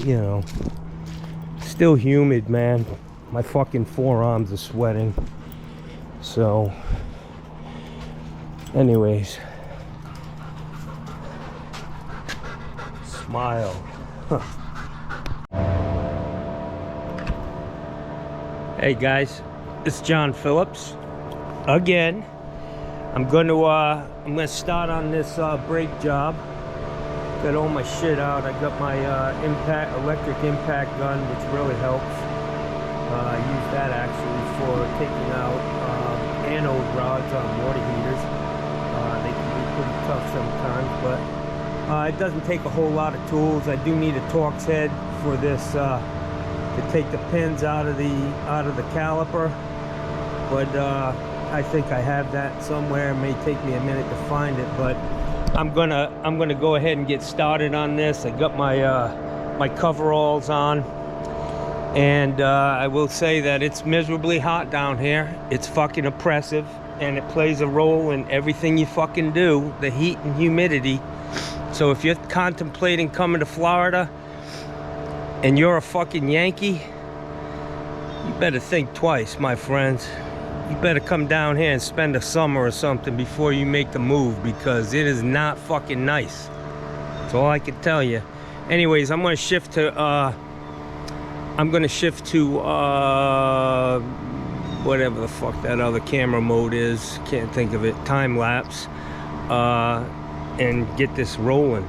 you know, still humid, man. My fucking forearms are sweating. So, anyways, smile. Huh. Hey guys, it's John Phillips again. I'm gonna start on this brake job. Got all my shit out. I got my electric impact gun, which really helps. I use that actually for taking out anode rods on water heaters. They can be pretty tough sometimes, but it doesn't take a whole lot of tools. I do need a Torx head for this to take the pins out of the caliper, but I think I have that somewhere. It may take me a minute to find it, but I'm gonna go ahead and get started on this. I got my my coveralls on, and I will say that it's miserably hot down here. It's fucking oppressive, and it plays a role in everything you fucking do, the heat and humidity. So if you're contemplating coming to Florida and you're a fucking Yankee, you better think twice, my friends. You better come down here and spend a summer or something before you make the move, because it is not fucking nice. That's all I can tell you. Anyways, I'm gonna shift to whatever the fuck that other camera mode is. Can't think of it. Time lapse, and get this rolling.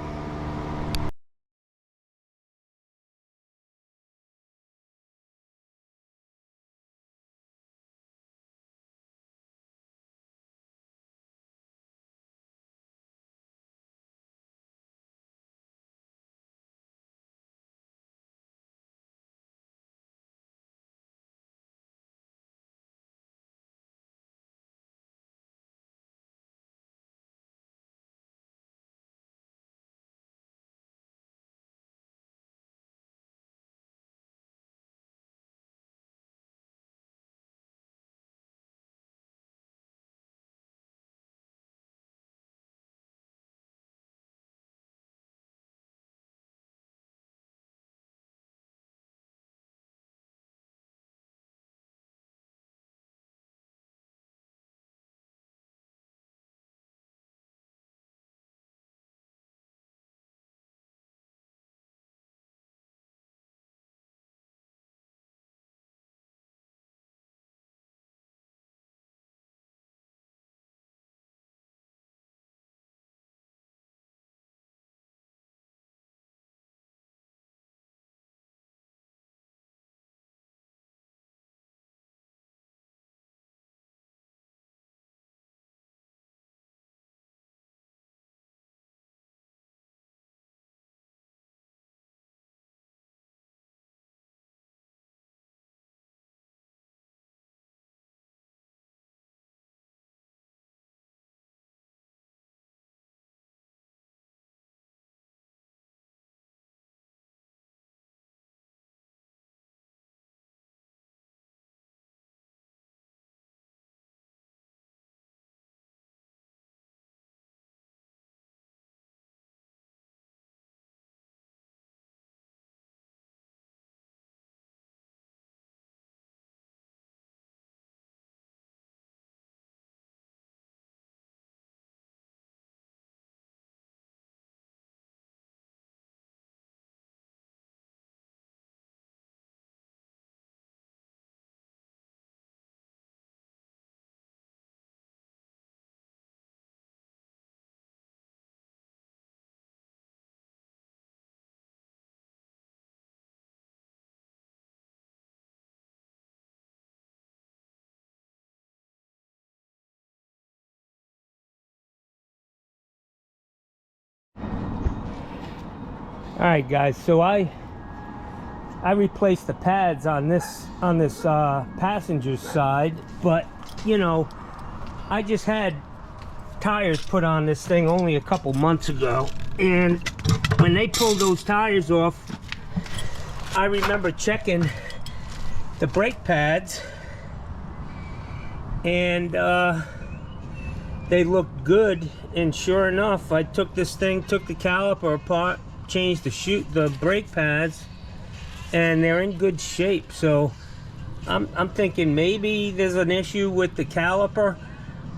All right, guys. So I replaced the pads on this passenger side, but you know, I just had tires put on this thing only a couple months ago, and when they pulled those tires off, I remember checking the brake pads, and they looked good. And sure enough, I took this thing, took the caliper apart, changed the brake pads, and they're in good shape. So I'm thinking maybe there's an issue with the caliper,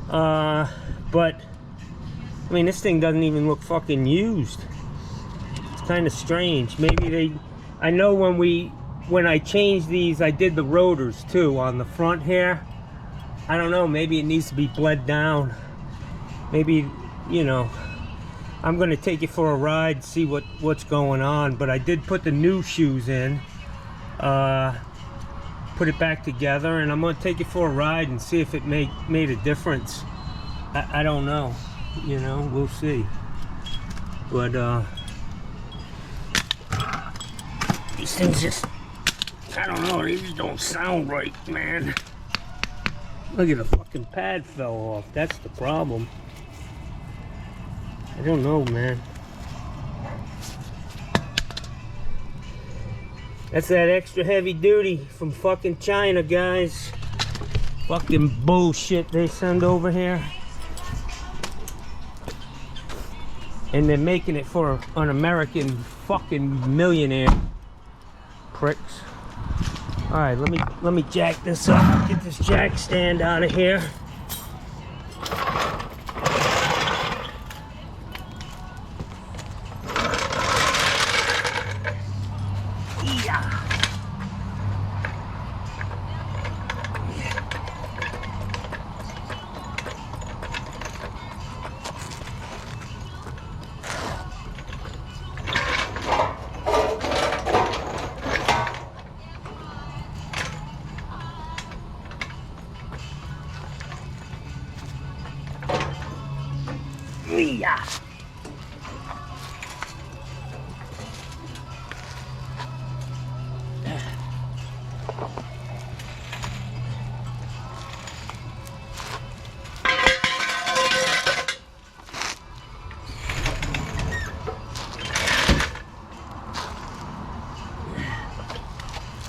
but I mean, this thing doesn't even look fucking used. It's kind of strange. Maybe I know when I changed these, I did the rotors too on the front here. I don't know, maybe it needs to be bled down. Maybe, you know, I'm gonna take it for a ride, see what's going on. But I did put the new shoes in, put it back together, and I'm gonna take it for a ride and see if it made a difference. I don't know, you know, we'll see. But these things just, I don't know, they just don't sound right, man. Look at the fucking pad fell off. That's the problem. I don't know, man. That's that extra heavy duty from fucking China, guys. Fucking bullshit they send over here. And they're making it for an American fucking millionaire. Pricks. Alright, let me jack this up. Get this jack stand out of here. Yeah.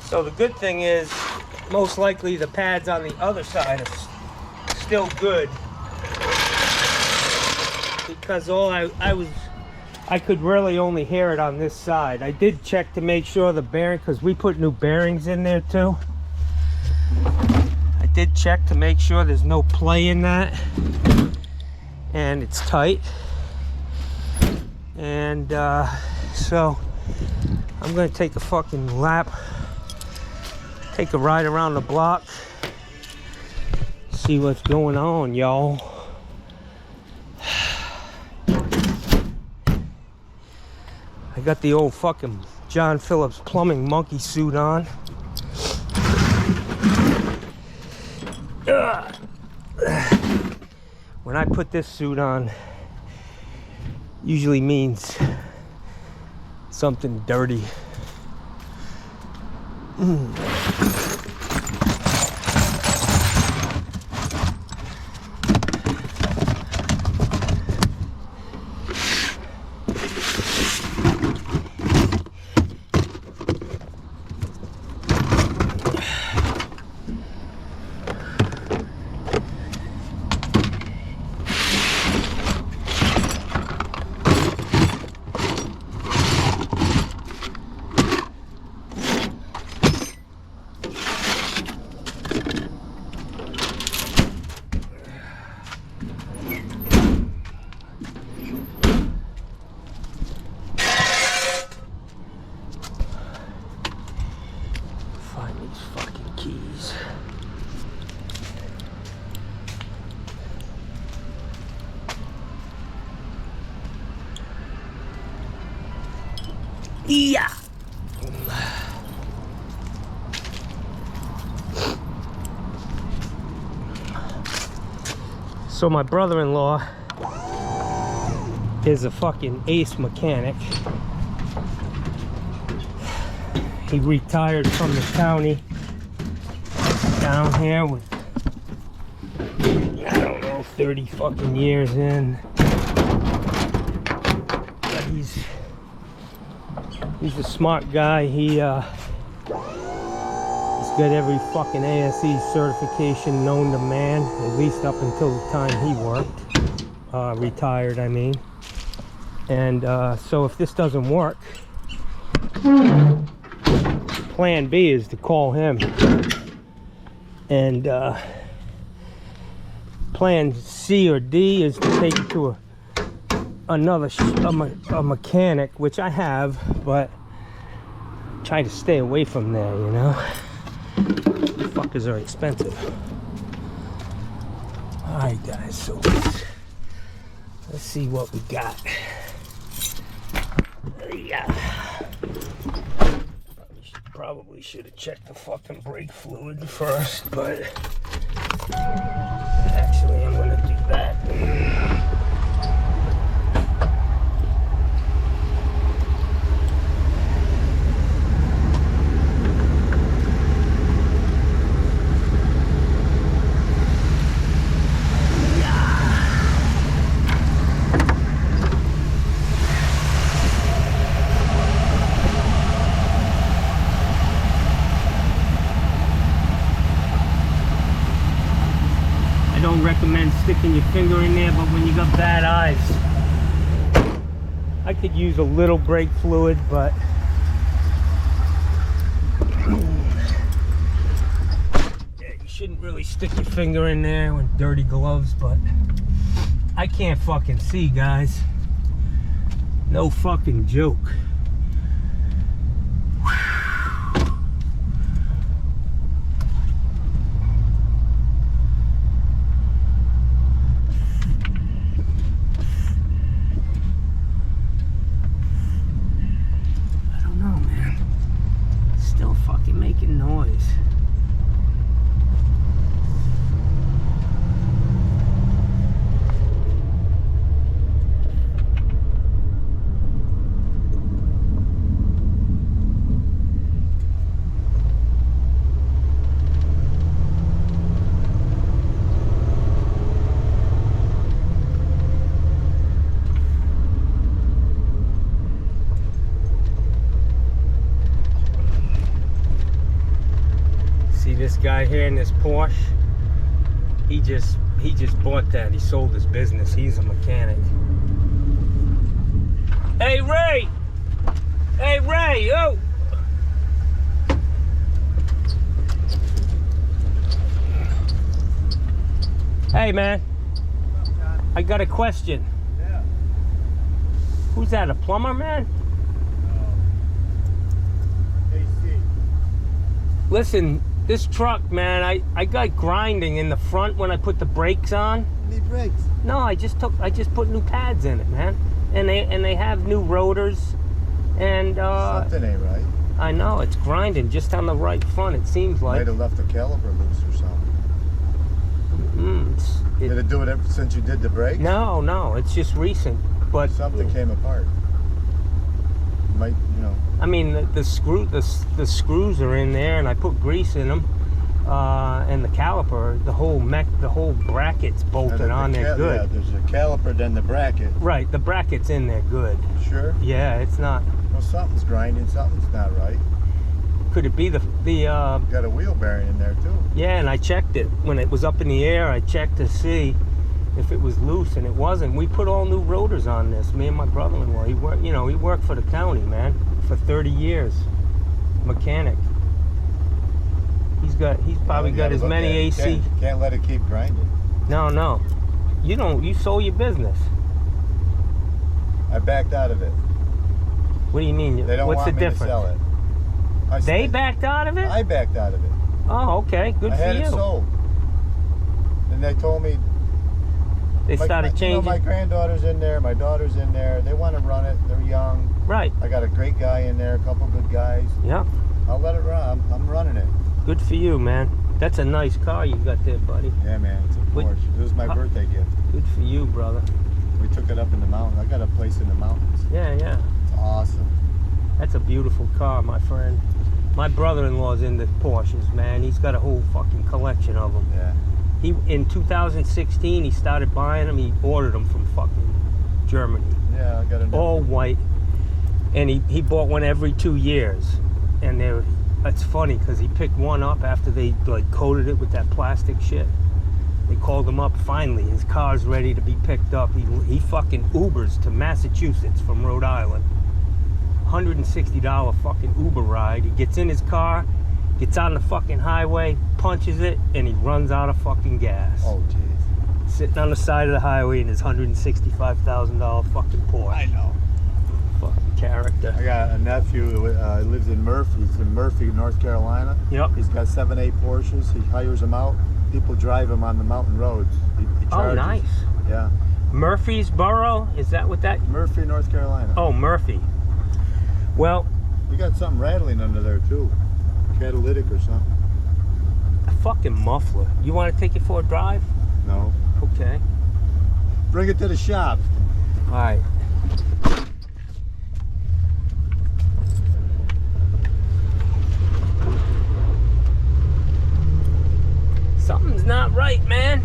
So the good thing is, most likely the pads on the other side are still good. Because I could really only hear it on this side. I did check to make sure the bearing, because we put new bearings in there too. I did check to make sure there's no play in that, and it's tight. And so I'm gonna take a fucking lap, take a ride around the block, see what's going on, y'all. I got the old fucking John Phillips plumbing monkey suit on. When I put this suit on, usually means something dirty. Yeah. So my brother-in-law is a fucking ace mechanic. He retired from the county down here with, I don't know, 30 fucking years in. But he's a smart guy. He's got every fucking ASE certification known to man, at least up until the time he worked, retired, I mean. And so if this doesn't work, plan B is to call him. And plan C or D is to take it to a mechanic, which I have, but try to stay away from there, you know. Fuckers are expensive. All right, guys, so let's see what we got. Yeah. Probably should have checked the fucking brake fluid first, but actually I'm gonna do that. Don't recommend sticking your finger in there, but when you got bad eyes, I could use a little brake fluid, but yeah, you shouldn't really stick your finger in there with dirty gloves, but I can't fucking see, guys. No fucking joke. Making noise. This guy here in this Porsche, he just bought that. He sold his business. He's a mechanic. Hey Ray! Hey Ray! Oh! Hey man, I got a question. Yeah. Who's that? A plumber, man? AC. Listen. This truck, man, I got grinding in the front when I put the brakes on. You need brakes? No, I just put new pads in it, man. And they have new rotors and something ain't right. I know, it's grinding just on the right front, it seems like. Might have left the caliper loose or something. Did it do it ever since you did the brakes? No, it's just recent. But something came apart. Might, you know. I mean, the screws are in there, and I put grease in them, and the caliper, the whole bracket's bolted on there good. Yeah, there's a caliper, then the bracket. Right, the bracket's in there good. Sure. Yeah, it's not. Well, something's grinding, something's not right. Could it be the got a wheel bearing in there too? Yeah, and I checked it when it was up in the air. I checked to see if it was loose, and it wasn't. We put all new rotors on this. Me and my brother-in-law. He worked for the county, man, for 30 years. Mechanic. He's probably got as many AC. Can't let it keep grinding. No. You sold your business. I backed out of it. What do you mean? They don't What's want the me difference? to sell it. They backed out of it? I backed out of it. Oh, okay. Good for you. I had it sold. And they told me they started changing. My granddaughter's in there, my daughter's in there. They want to run it. They're young. Right. I got a great guy in there, a couple good guys. Yeah. I'll let it run. I'm running it. Good for you, man. That's a nice car you got there, buddy. Yeah, man. It's a Porsche. It was my birthday gift. Good for you, brother. We took it up in the mountains. I got a place in the mountains. Yeah. It's awesome. That's a beautiful car, my friend. My brother-in-law's into Porsches, man. He's got a whole fucking collection of them. Yeah. In 2016, he started buying them. He ordered them from fucking Germany. Yeah, I got a all white. And he bought one every 2 years. And that's funny because he picked one up after they like coated it with that plastic shit. They called him up finally. His car's ready to be picked up. He fucking Ubers to Massachusetts from Rhode Island. $160 fucking Uber ride. He gets in his car, gets on the fucking highway, punches it, and he runs out of fucking gas. Oh, jeez. Sitting on the side of the highway in his $165,000 fucking Porsche. I know. Fucking character. I got a nephew who lives in Murphy. He's in Murphy, North Carolina. Yep. He's got 7, 8 Porsches. He hires them out. People drive him on the mountain roads. He Oh, charges. nice. Yeah. Murfreesboro? Is that what that? Murphy, North Carolina. Oh, Murphy. Well, We got something rattling under there too. Catalytic or something. a fucking muffler. You want to take it for a drive? No. Okay. Bring it to the shop. All right. Something's not right, man.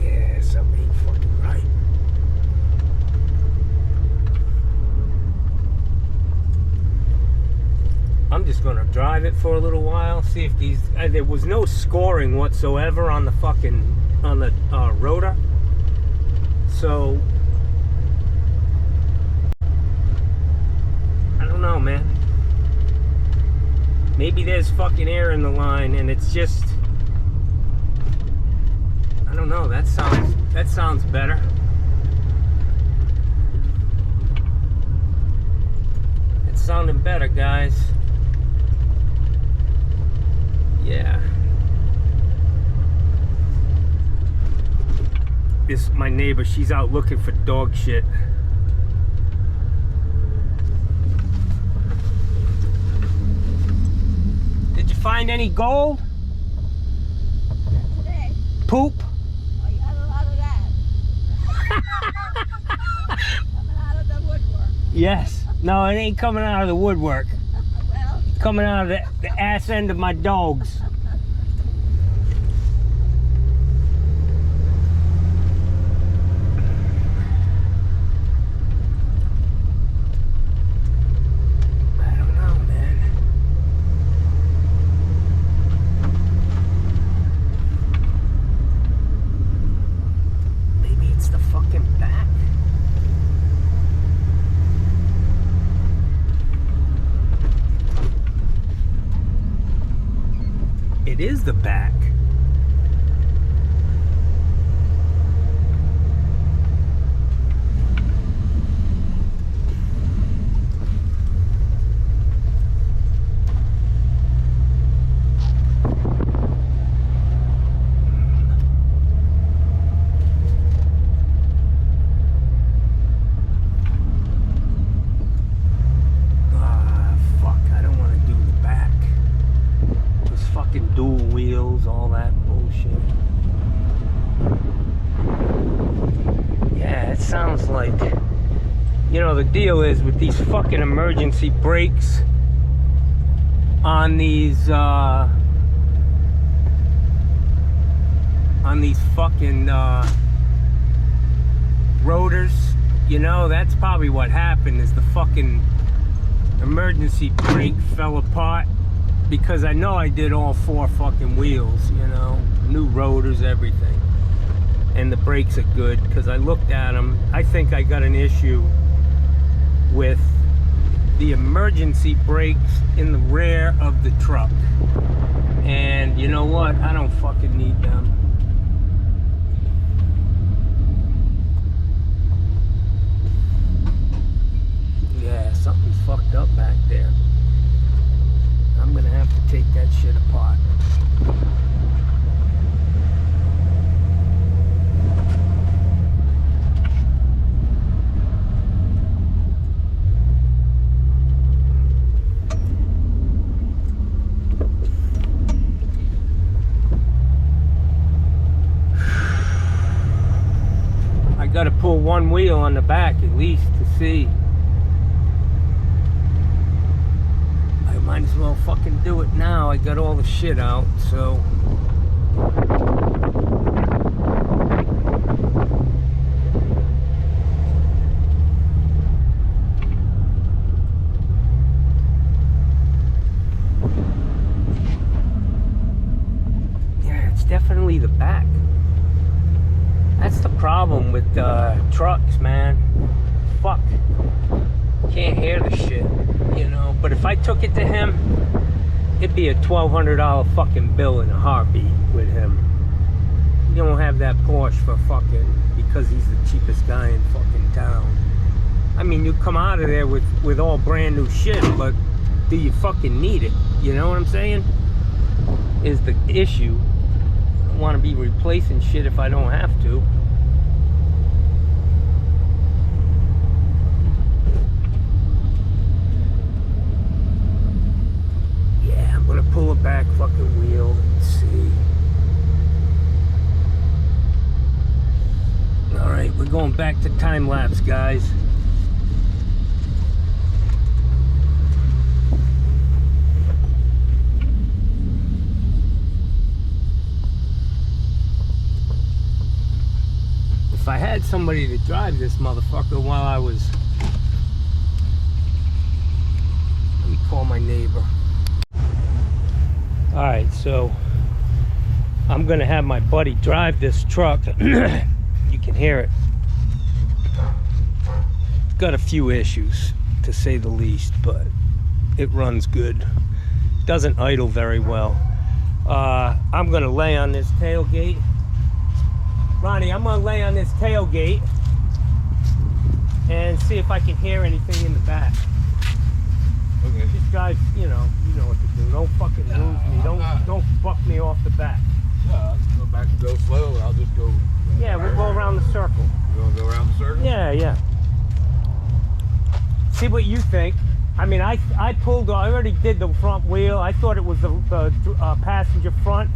Yeah, something ain't fucking right. I'm just gonna drive it for a little while, see if these. There was no scoring whatsoever on the fucking rotor, so I don't know, man. Maybe there's fucking air in the line, and it's just. I don't know. That sounds better. It's sounding better, guys. Yeah. My neighbor, she's out looking for dog shit. Did you find any gold? Today, Poop? oh, you had a lot of that. Coming out of the woodwork. Yes. No, it ain't coming out of the woodwork. Well, It's coming out of the ass end of my dogs. I don't know, man. Maybe it's the fucking back. It is the back. Fuck, I don't want to do the back. Those fucking dual wheels, all that bullshit. Yeah, it sounds like, you know, the deal is with these fucking emergency brakes on these fucking rotors, you know, that's probably what happened, is the fucking emergency brake fell apart, because I know I did all 4 fucking wheels, you know, new rotors, everything, and the brakes are good, because I looked at them. I think I got an issue with the emergency brakes in the rear of the truck, and you know what, I don't fucking need them. Yeah, something's fucked up back there. I'm gonna have to take that shit apart. I gotta pull one wheel on the back at least to see. I might as well fucking do it now. I got all the shit out, so. problem with trucks, man. Fuck. Can't hear the shit, you know. But if I took it to him, it'd be a $1,200 fucking bill in a heartbeat with him. You don't have that Porsche for fucking, because he's the cheapest guy in fucking town. I mean, you come out of there with all brand new shit, but do you fucking need it? You know what I'm saying? Is the issue. I don't want to be replacing shit if I don't have to. Yeah, I'm gonna pull a back fucking wheel. Let's see. Alright, we're going back to time lapse, guys. If I had somebody to drive this motherfucker while I was... Let me call my neighbor. Alright, so I'm gonna have my buddy drive this truck. You can hear it. Got a few issues, to say the least, but it runs good. Doesn't idle very well. I'm gonna lay on this tailgate. Ronnie, I'm gonna lay on this tailgate and see if I can hear anything in the back. Okay. Just drive, you know what to do. Don't fucking lose me. Don't fuck me off the back. Yeah, I'll just go back and go slow. I'll just go. Yeah, we'll go around the circle. You want to go around the circle? Yeah. See what you think. I mean, I already did the front wheel. I thought it was the passenger front.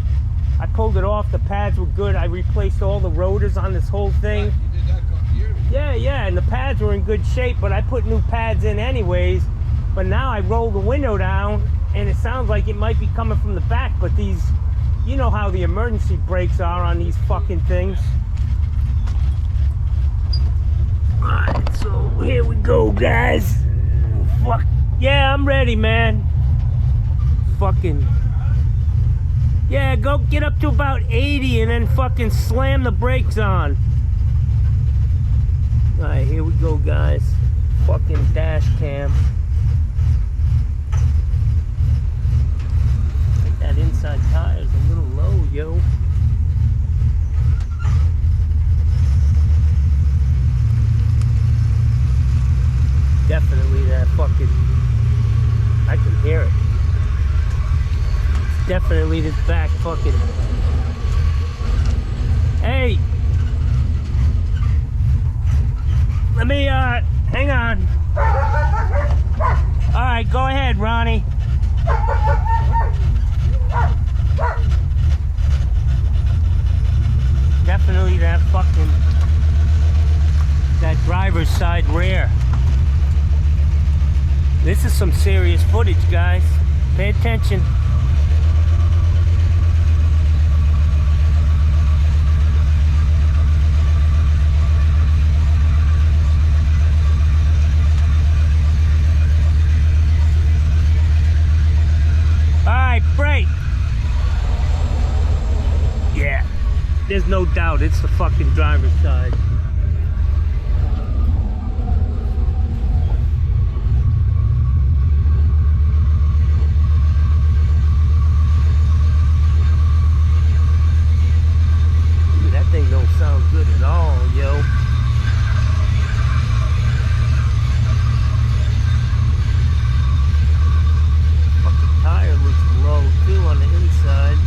I pulled it off. The pads were good. I replaced all the rotors on this whole thing. You did that a couple years ago. Yeah, and the pads were in good shape, but I put new pads in anyways. But now I roll the window down, and it sounds like it might be coming from the back, but these, you know how the emergency brakes are on these fucking things. Alright, so here we go, guys. Fuck. Yeah, I'm ready, man. Fucking. Yeah, go get up to about 80 and then fucking slam the brakes on. Alright, here we go, guys. Fucking dash cam. That inside tire's a little low, yo. Definitely that fucking... I can hear it. It's definitely this back fucking... Hey! Let me, hang on. Alright, go ahead, Ronnie. Definitely that fucking, that driver's side rear. This is some serious footage, guys. Pay attention. Alright, brake. Yeah, there's no doubt it's the fucking driver's side. Dude, that thing don't sound good at all, yo. Fucking tire looks low too on the inside.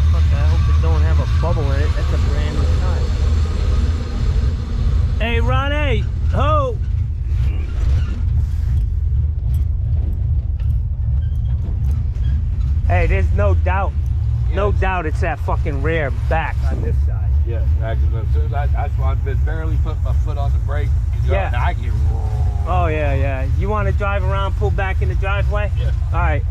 I hope it don't have a bubble in it. That's a brand new tire. Hey, Ronnie! Ho! Hey, there's no doubt. No doubt it's that fucking rear back on this side. Yeah, as soon as that's why I've been barely put my foot on the brake. Yeah. I get Oh, yeah. You want to drive around, pull back in the driveway? Yeah. All right.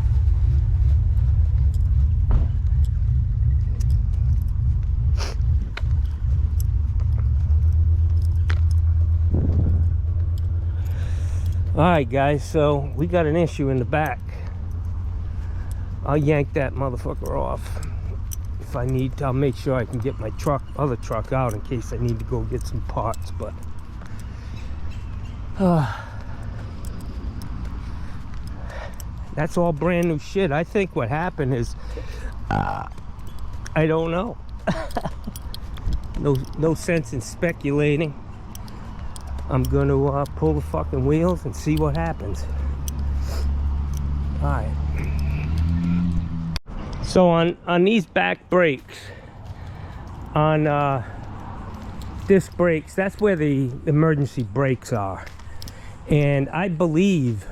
Alright guys, so we got an issue in the back. I'll yank that motherfucker off. if I need to, I'll make sure I can get my other truck out in case I need to go get some parts, but that's all brand new shit. I think what happened is, I don't know. No sense in speculating. I'm gonna pull the fucking wheels and see what happens. All right. So on these back brakes, on disc brakes, that's where the emergency brakes are. And I believe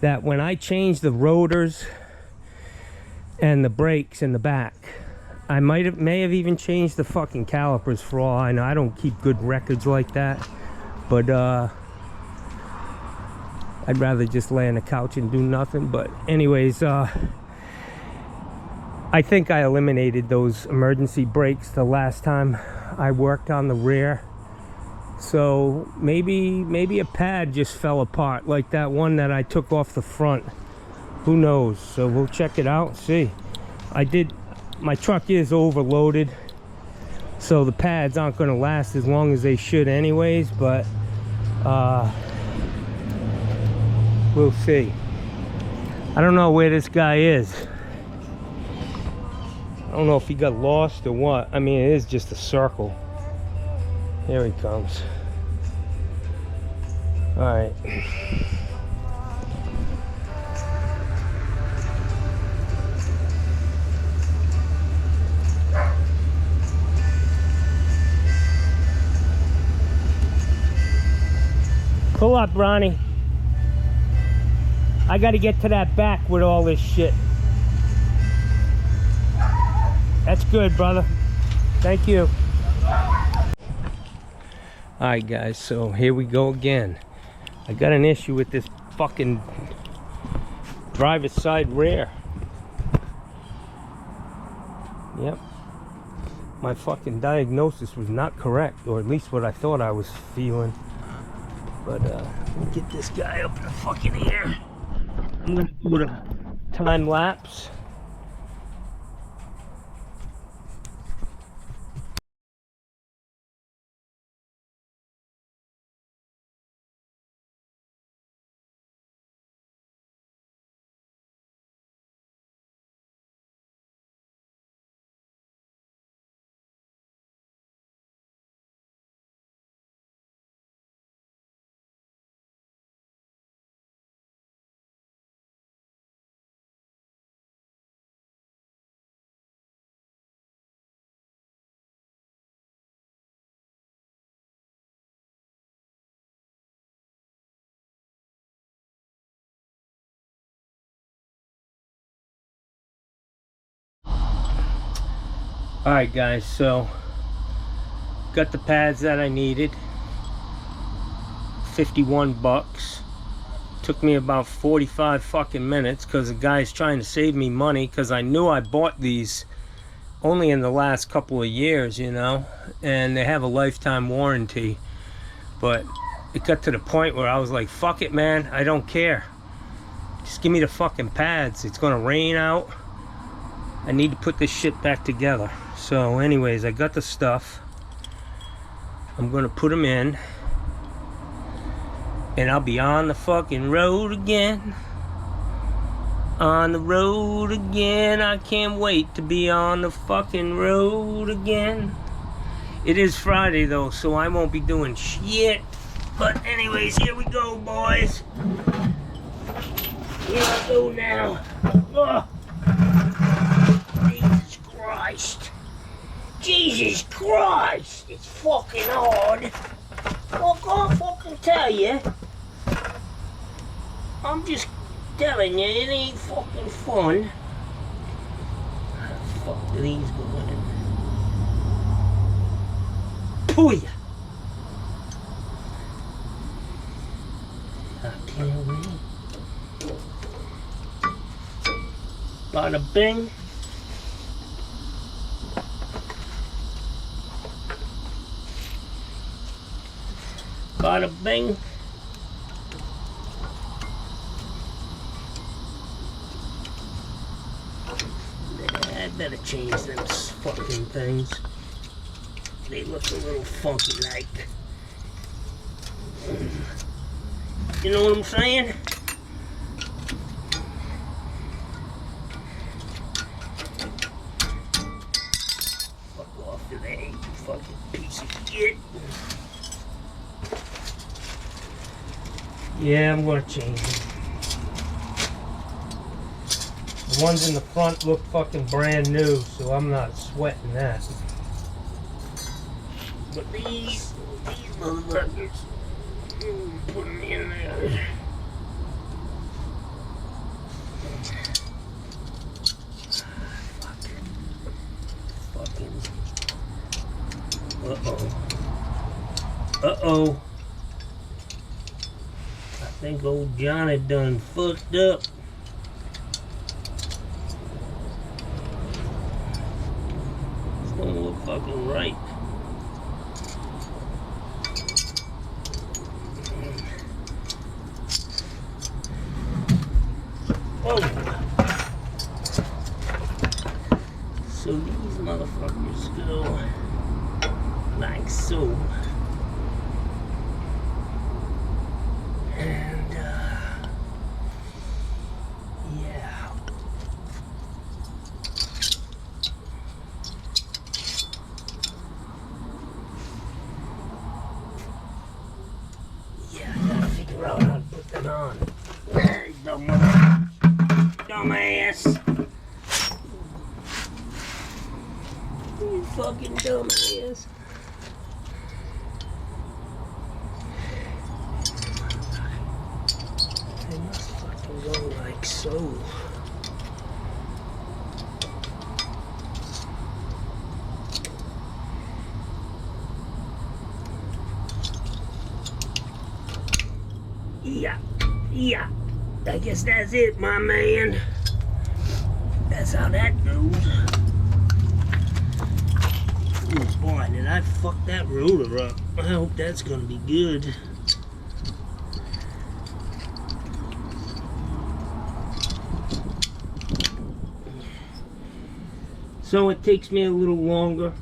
that when I change the rotors and the brakes in the back, I may have even changed the fucking calipers for all I know. I don't keep good records like that, but I'd rather just lay on the couch and do nothing. But anyways, I think I eliminated those emergency brakes the last time I worked on the rear. So maybe a pad just fell apart like that one that I took off the front. Who knows? So we'll check it out, see. My truck is overloaded, so the pads aren't going to last as long as they should anyways, but we'll see. I don't know where this guy is. I don't know if he got lost or what. I mean, it is just a circle. Here he comes. All right. Pull up, Ronnie. I got to get to that back with all this shit. That's good, brother. Thank you. Alright guys, so here we go again. I got an issue with this fucking driver's side rear. Yep. My fucking diagnosis was not correct, or at least what I thought I was feeling. But let me get this guy up in the fucking air. I'm gonna do a time lapse. Alright guys, so got the pads that I needed. 51 bucks. Took me about 45 fucking minutes because the guy's trying to save me money, because I knew I bought these only in the last couple of years, you know, and they have a lifetime warranty. But it got to the point where I was like, fuck it, man, I don't care. Just give me the fucking pads. It's gonna rain out. I need to put this shit back together. So anyways, I got the stuff. I'm gonna put them in, and I'll be on the fucking road again. On the road again. I can't wait to be on the fucking road again. It is Friday though, so I won't be doing shit. But anyways, here we go, boys. Here I go now. Oh. Jesus Christ. Jesus Christ. It's fucking hard. Well, I can't fucking tell you. I'm just telling you, it ain't fucking fun. How the fuck do these go in? Pooya! Artillery. Bada bing. Bada bing. I better change them fucking things. They look a little funky like. You know what I'm saying? Fuck off today, you fucking piece of shit. Yeah, I'm gonna change them. The ones in the front look fucking brand new, so I'm not sweating that. But these motherfuckers, put them in there. Fucking. Uh-oh. I think old Johnny done fucked up. This don't look fucking right. Whoa. So these motherfuckers go like so. And yeah. Yeah, I gotta figure out how to put them on. Dumbass. You fucking dumbass. They must fucking go like so. Yeah, yeah. I guess that's it, my man. That's how that goes. Oh boy, did I fuck that rotor up. I hope that's gonna be good. So it takes me a little longer.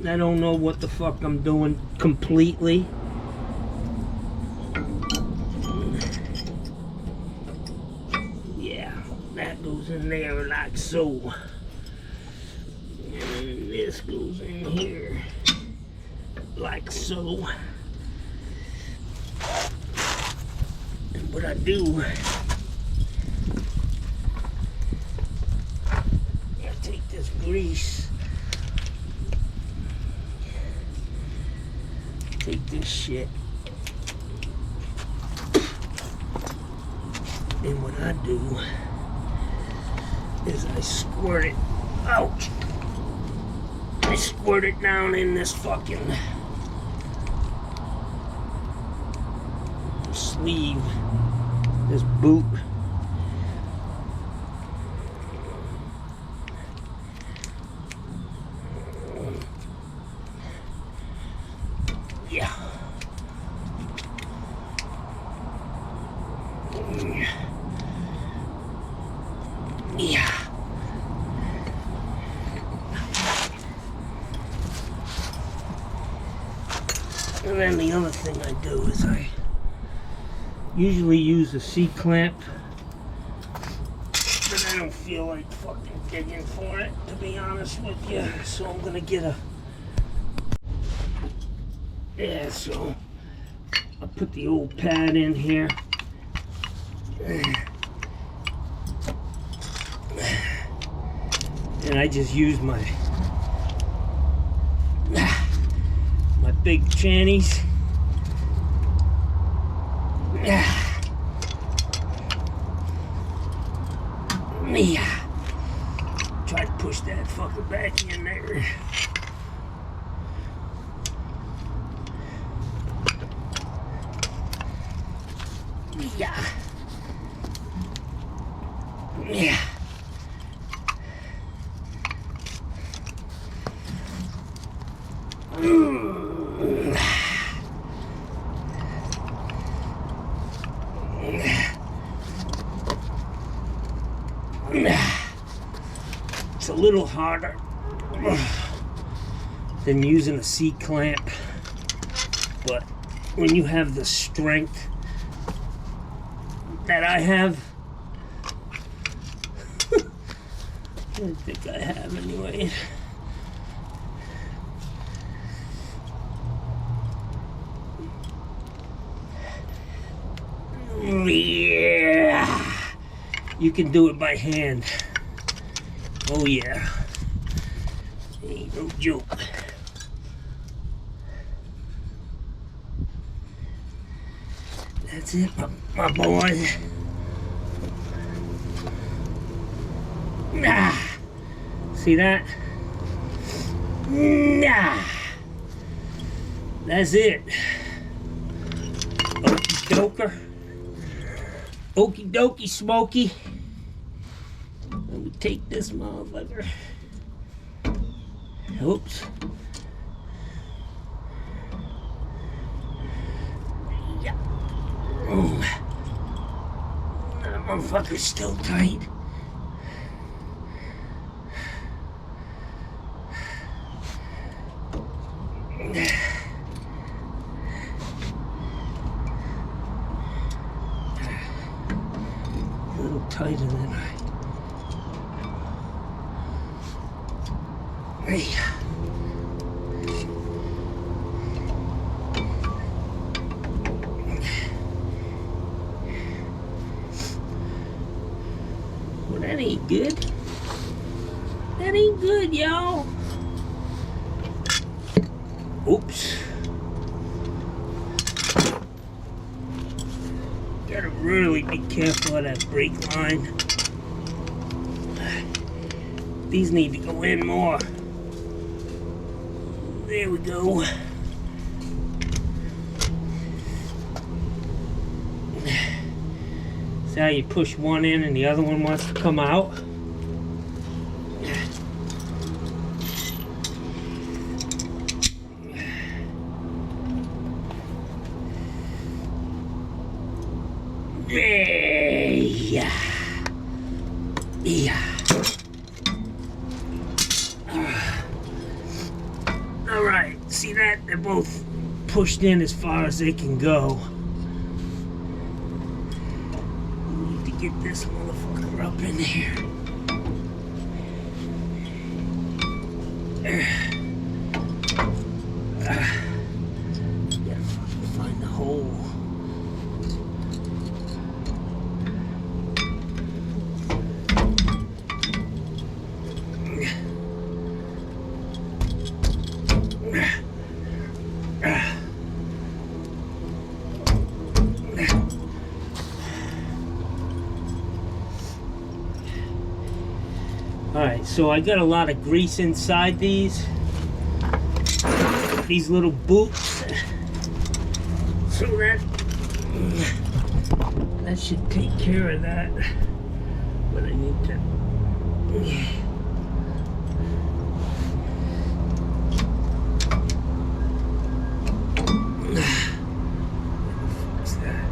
I don't know what the fuck I'm doing completely. That goes in there like so. And this goes in here like so. And what I do, I take this grease, take this shit, and what I do is I squirt it, ouch, I squirt it down in this fucking sleeve, this boot. Yeah. Yeah. And then the other thing I do is I usually use a C-clamp, but I don't feel like fucking digging for it, to be honest with you. So I'm gonna get a, yeah, so I'll put the old pad in here. And I just use my big channies. Try to push that fucker back in there. Yeah. Yeah. It's a little harder than using a C-clamp, but when you have the strength that I have, I think I have anyway. Yeah, you can do it by hand. Oh yeah, ain't no joke. That's it, my boy. Nah, see that? Nah, that's it. Okey doker. Okie dokie, Smokey. Let me take this motherfucker. Oops. Yeah. Oh. That motherfucker's still tight. Tighter than Hey. Well, that ain't good. That ain't good, y'all. Oops. Gotta really be careful of that brake line. These need to go in more. There we go. See how you push one in and the other one wants to come out? Yeah. Yeah. All right, see that? They're both pushed in as far as they can go. Need to get this motherfucker up in here. Gotta find the hole. Alright, so I got a lot of grease inside these little boots. So that should take care of that. But I need to fix that.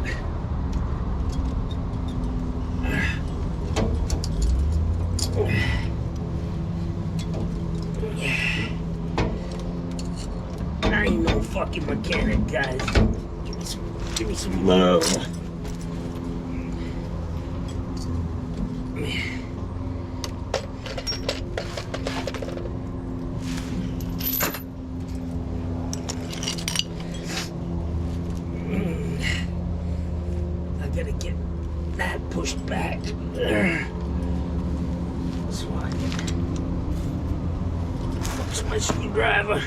I ain't no fucking mechanic, guys. Give me some love. I gotta get that pushed back. So I can fix my screwdriver.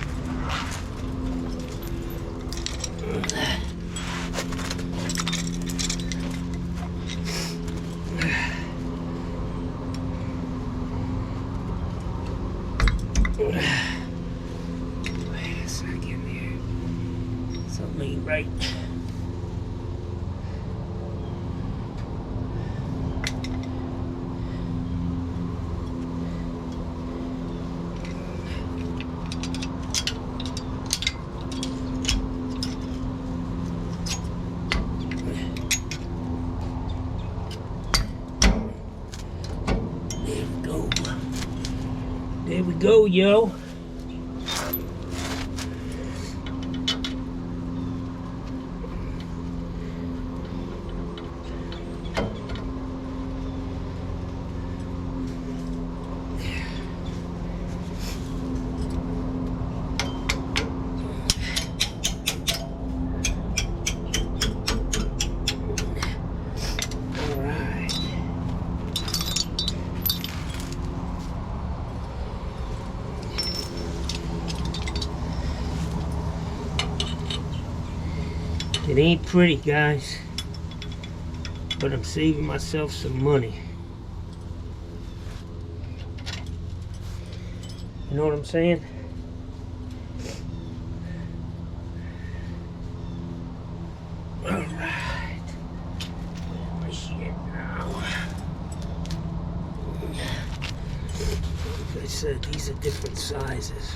Wait a second here. Something ain't right. There we go. yo. It ain't pretty, guys, but I'm saving myself some money. You know what I'm saying? Alright. My shit now. Like I said, these are different sizes.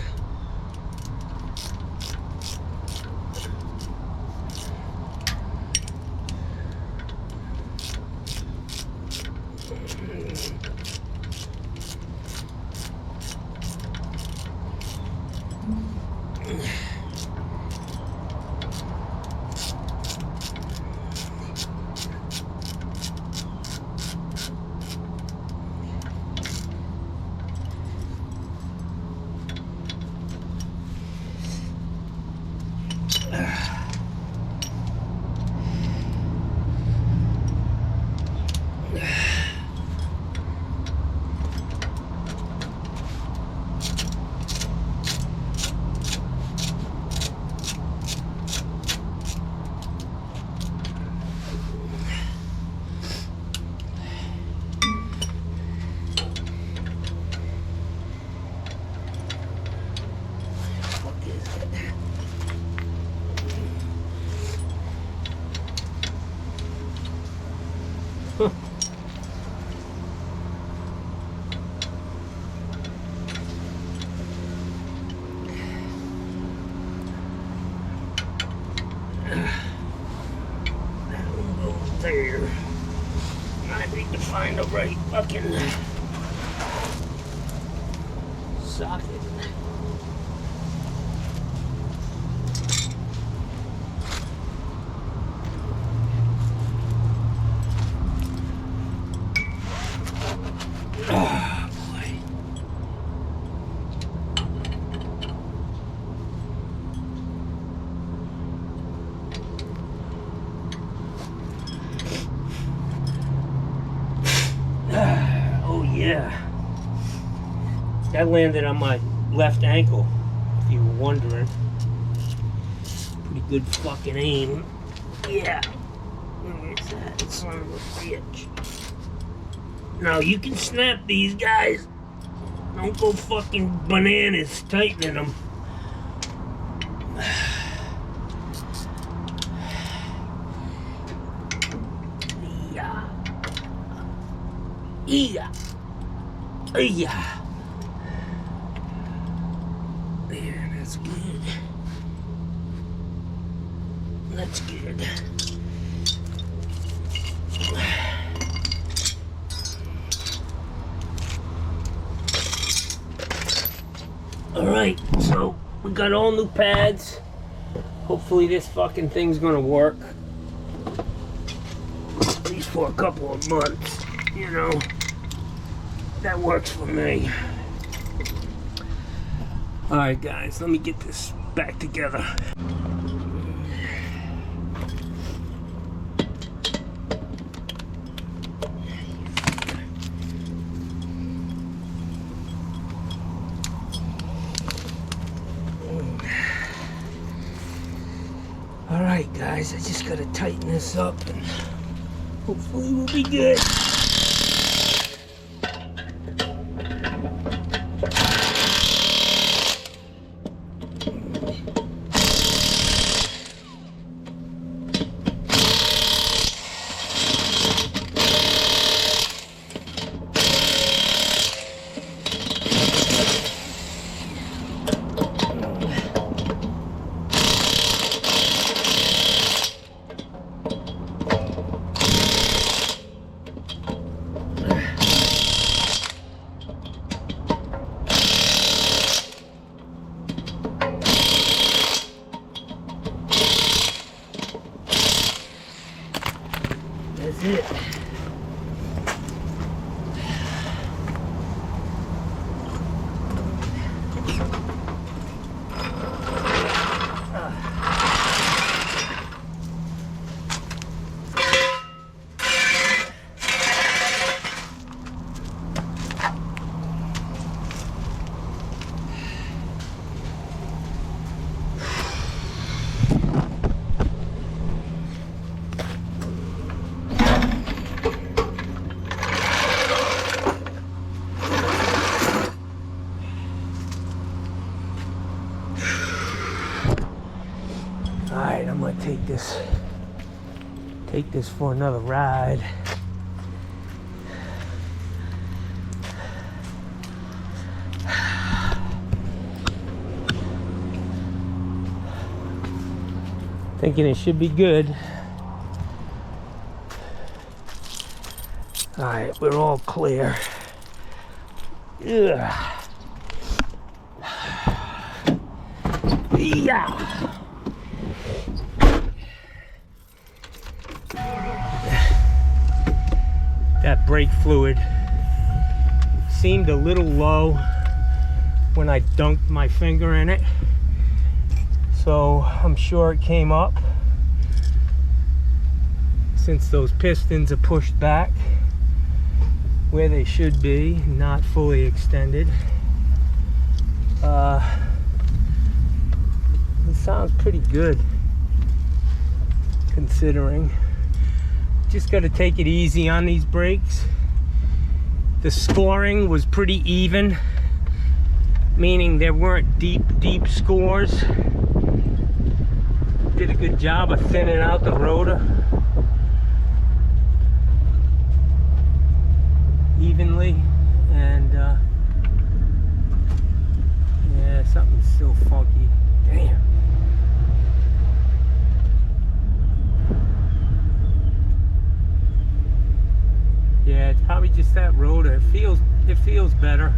There. I need to find the right fucking socket. Oh boy. Oh yeah, that landed on my left ankle, if you were wondering. Pretty good fucking aim. Yeah. Where's that son of a bitch? Now you can snap these, guys. Don't go fucking bananas tightening them. Yeah. Yeah. Yeah. There, that's good. That's good. Alright, so we got all new pads. Hopefully this fucking thing's gonna work. At least for a couple of months, you know. That works for me. Alright guys, let me get this back together. Alright guys, I just gotta tighten this up and hopefully we'll be good. is it. Alright, I'm gonna take this for another ride. Thinking it should be good. Alright, we're all clear. Yeah. That brake fluid seemed a little low when I dunked my finger in it, so I'm sure it came up since those pistons are pushed back where they should be, not fully extended. It sounds pretty good considering. Just got to take it easy on these brakes. The scoring was pretty even, meaning there weren't deep scores. Did a good job of thinning out the rotor evenly, and yeah, something's still funky. Damn. Yeah, it's probably just that rotor. It feels better.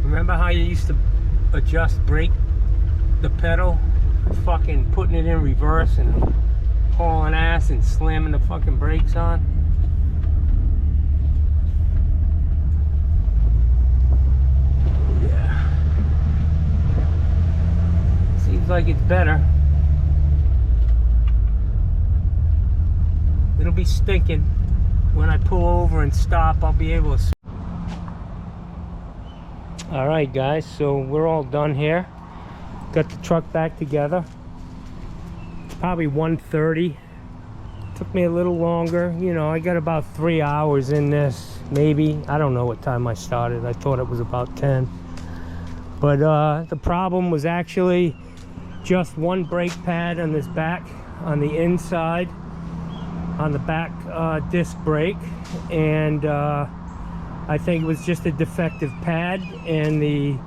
Remember how you used to adjust the pedal, fucking putting it in reverse and hauling ass and slamming the fucking brakes on? Yeah. Seems like it's better. It'll be stinking when I pull over and stop. I'll be able to. Alright guys, so we're all done here. Got the truck back together. It's probably 1:30. Took me a little longer. You know, I got about 3 hours in this, maybe. I don't know what time I started. I thought it was about 10. But the problem was actually just one brake pad on this back, on the inside, on the back disc brake. And I think it was just a defective pad, and the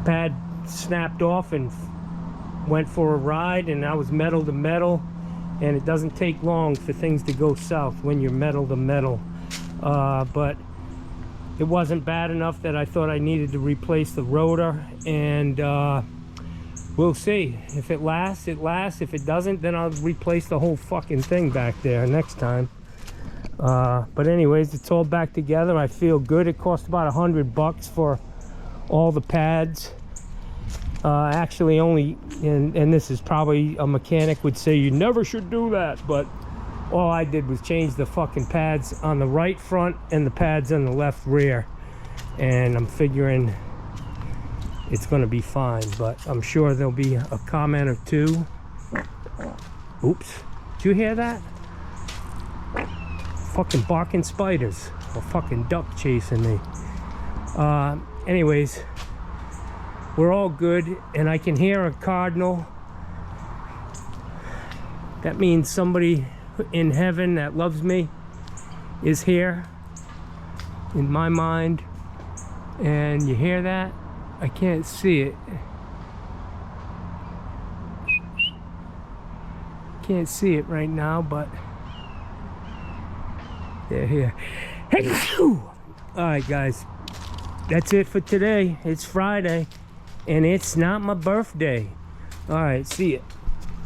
pad snapped off and went for a ride, and I was metal to metal, and it doesn't take long for things to go south when you're metal to metal. But it wasn't bad enough that I thought I needed to replace the rotor, and we'll see. If it lasts, it lasts. If it doesn't, then I'll replace the whole fucking thing back there next time. But anyways, it's all back together. I feel good. It cost about $100 for all the pads. Actually only, and this is probably, a mechanic would say you never should do that, but all I did was change the fucking pads on the right front and the pads on the left rear, and I'm figuring it's gonna be fine. But I'm sure there'll be a comment or two. Oops, did you hear that? Fucking barking spiders, or fucking duck chasing me. Anyways, we're all good, and I can hear a cardinal. That means somebody in heaven that loves me is here, in my mind. And you hear that? I can't see it. Can't see it right now, but they're here. Hey, all right, guys, that's it for today. It's Friday, and it's not my birthday. All right, see ya.